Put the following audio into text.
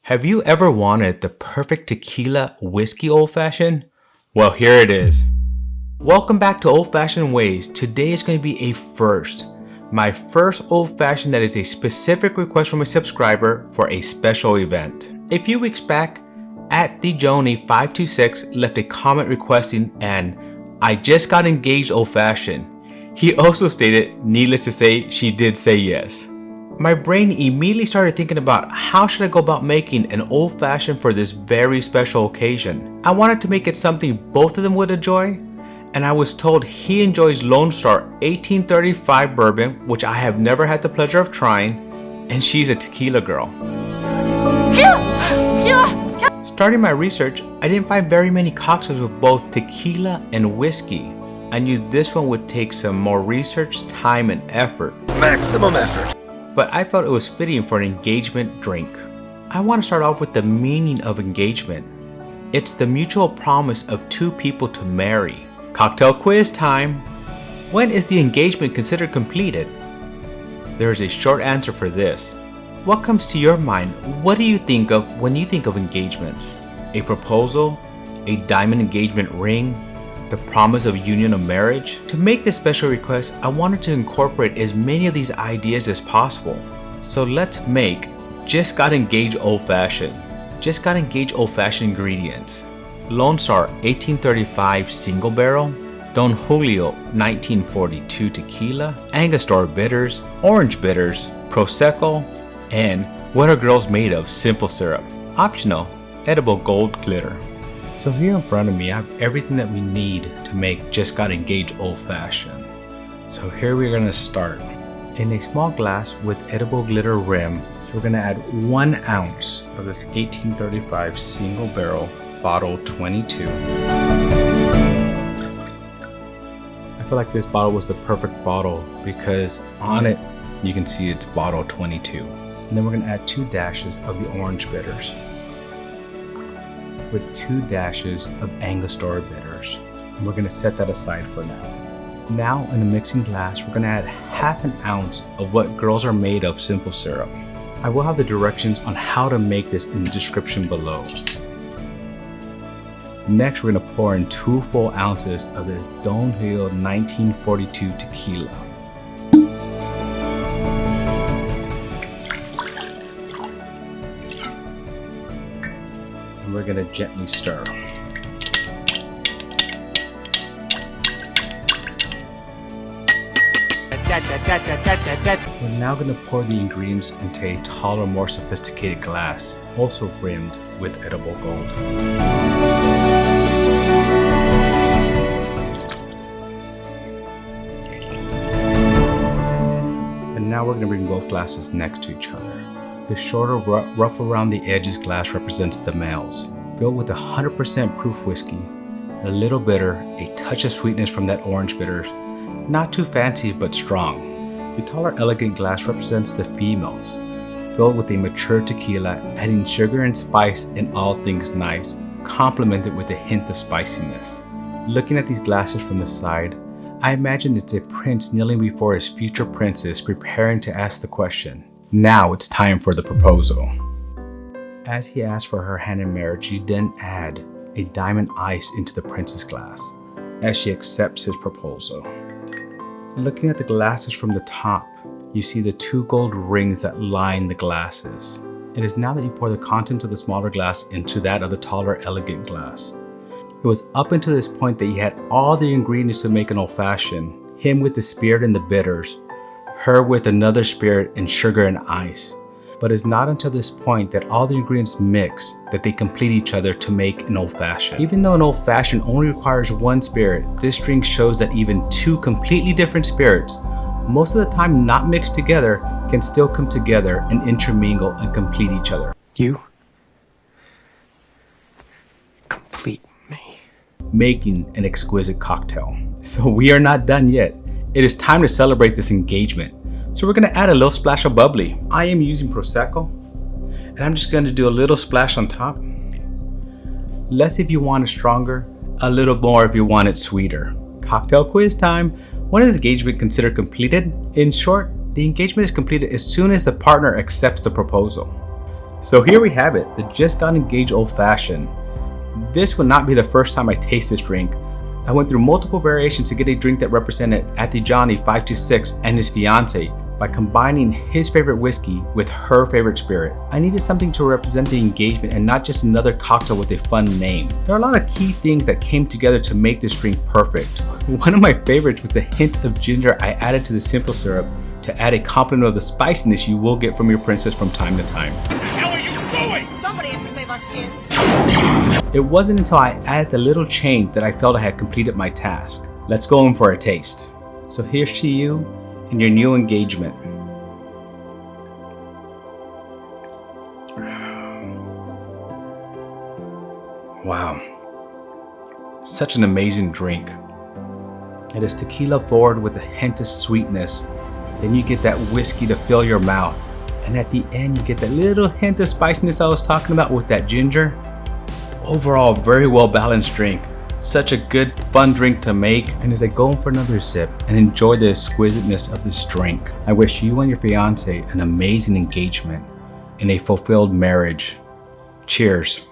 Have you ever wanted the perfect tequila whiskey old-fashioned? Well, here it is. Welcome back to Old Fashioned Ways. Today is going to be a first. My first old-fashioned that is a specific request from a subscriber for a special event. A few weeks back, at TheJoni526 left a comment requesting and I just got engaged old-fashioned. He also stated, needless to say, she did say yes. My brain immediately started thinking about how should I go about making an old-fashioned for this very special occasion. I wanted to make it something both of them would enjoy, and I was told he enjoys Lone Star 1835 bourbon, which I have never had the pleasure of trying, and she's a tequila girl. Starting my research, I didn't find very many cocktails with both tequila and whiskey. I knew this one would take some more research, time, and effort. Maximum effort. But I felt it was fitting for an engagement drink. I want to start off with the meaning of engagement. It's the mutual promise of two people to marry. Cocktail quiz time. When is the engagement considered completed? There is a short answer for this. What comes to your mind? What do you think of when you think of engagements? A proposal? A diamond engagement ring? The promise of union of marriage? To make this special request, I wanted to incorporate as many of these ideas as possible. So let's make Just Got Engaged Old Fashioned. Just Got Engaged Old Fashioned ingredients. Lone Star 1835 single barrel, Don Julio 1942 tequila, Angostura Bitters, Orange Bitters, Prosecco, and What Are Girls Made Of simple syrup. Optional, edible gold glitter. So here in front of me, I have everything that we need to make Just Got Engaged Old Fashioned. So here we're gonna start. In a small glass with edible glitter rim, so we're gonna add 1 ounce of this 1835 single barrel bottle 22. I feel like this bottle was the perfect bottle because on it, you can see it's bottle 22. And then we're gonna add 2 dashes of the orange bitters, with 2 dashes of Angostura Bitters. And we're gonna set that aside for now. Now in a mixing glass, we're gonna add 1/2 ounce of What Girls Are Made Of simple syrup. I will have the directions on how to make this in the description below. Next, we're gonna pour in 2 full ounces of the Don Julio 1942 tequila. We're going to gently stir. We're now going to pour the ingredients into a taller, more sophisticated glass, also rimmed with edible gold. And now we're going to bring both glasses next to each other. The shorter, rough around the edges glass represents the males, filled with 100% proof whiskey, a little bitter, a touch of sweetness from that orange bitters, not too fancy but strong. The taller, elegant glass represents the females, filled with a mature tequila, adding sugar and spice and all things nice, complemented with a hint of spiciness. Looking at these glasses from the side, I imagine it's a prince kneeling before his future princess, preparing to ask the question. Now it's time for the proposal. As he asks for her hand in marriage, you then add a diamond ice into the prince's glass as she accepts his proposal. Looking at the glasses from the top, you see the 2 gold rings that line the glasses. It is now that you pour the contents of the smaller glass into that of the taller, elegant glass. It was up until this point that you had all the ingredients to make an old-fashioned, him with the spirit and the bitters, her with another spirit and sugar and ice. But it's not until this point that all the ingredients mix that they complete each other to make an old-fashioned. Even though an old-fashioned only requires 1 spirit, this drink shows that even 2 completely different spirits, most of the time not mixed together, can still come together and intermingle and complete each other. You complete me. Making an exquisite cocktail. So we are not done yet. It is time to celebrate this engagement. So we're gonna add a little splash of bubbly. I am using Prosecco, and I'm just gonna do a little splash on top. Less if you want it stronger, a little more if you want it sweeter. Cocktail quiz time. When is engagement considered completed? In short, the engagement is completed as soon as the partner accepts the proposal. So here we have it, the Just Got Engaged Old Fashioned. This would not be the first time I taste this drink. I went through multiple variations to get a drink that represented Ate Johnny 526 and his fiance by combining his favorite whiskey with her favorite spirit. I needed something to represent the engagement and not just another cocktail with a fun name. There are a lot of key things that came together to make this drink perfect. One of my favorites was the hint of ginger I added to the simple syrup to add a complement of the spiciness you will get from your princess from time to time. What the hell are you doing? Somebody has to save our skins. It wasn't until I added the little change that I felt I had completed my task. Let's go in for a taste. So here's to you and your new engagement. Wow, such an amazing drink. It is tequila forward with a hint of sweetness. Then you get that whiskey to fill your mouth. And at the end, you get that little hint of spiciness I was talking about with that ginger. Overall, very well balanced drink. Such a good, fun drink to make. And as I go in for another sip and enjoy the exquisiteness of this drink, I wish you and your fiance an amazing engagement and a fulfilled marriage. Cheers.